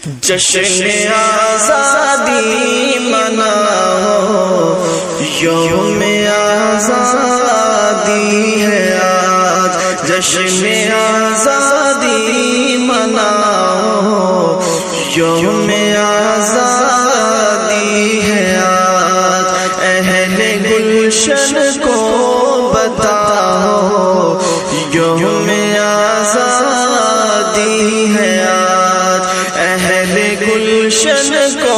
جشن آزادی مناؤ، یوم آزادی ہے آج، جشن آزادی مناؤ، یوم آزادی ہے آج، اہل گلشن کو بتاؤ، یوم آزادی ہے آج، اہل گلشن کو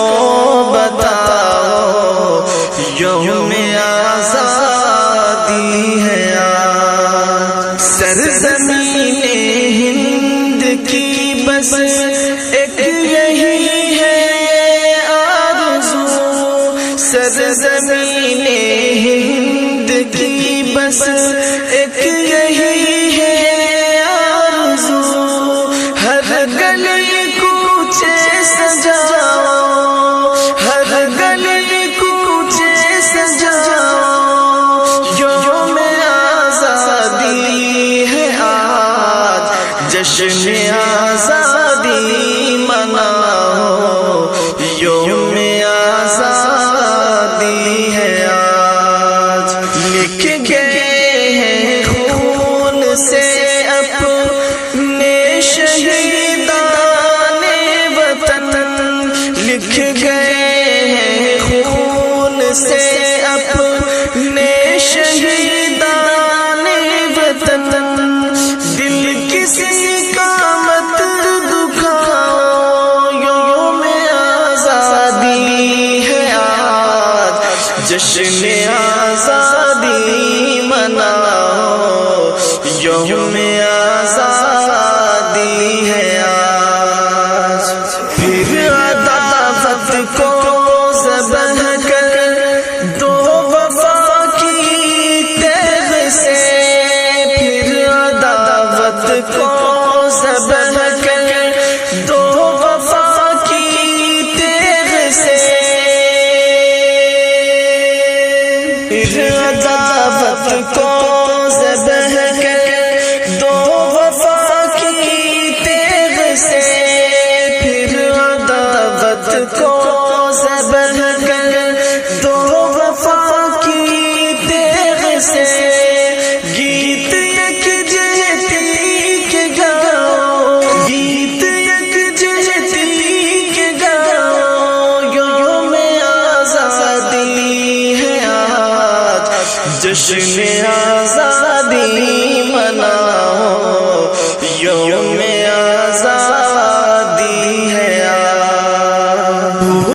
بتاؤ، یوم آزادی ہے آج۔ سرزمین ہند کی بس ایک یہی ہے آرزو، سرزمین ہند کی بس ایک یہی ہے آرزو، ہر گلی کوچے سجاؤ، ہر گلی کوچے سجاؤ، یوم آزادی ہے آج، جشن آزادی مناؤ، یوم آزادی ہے آج۔ لکھ گئے ہیں خون سے اپنے شہیدان وطن، لکھ گئے ہیں خون سے اپنے شہیدان وطن، دل کسی کا مت دکھاؤ، یوم آزادی ہے آج، جشن آزادی مناؤ، یوم آزادی ہے آج۔ پھر عداوت کو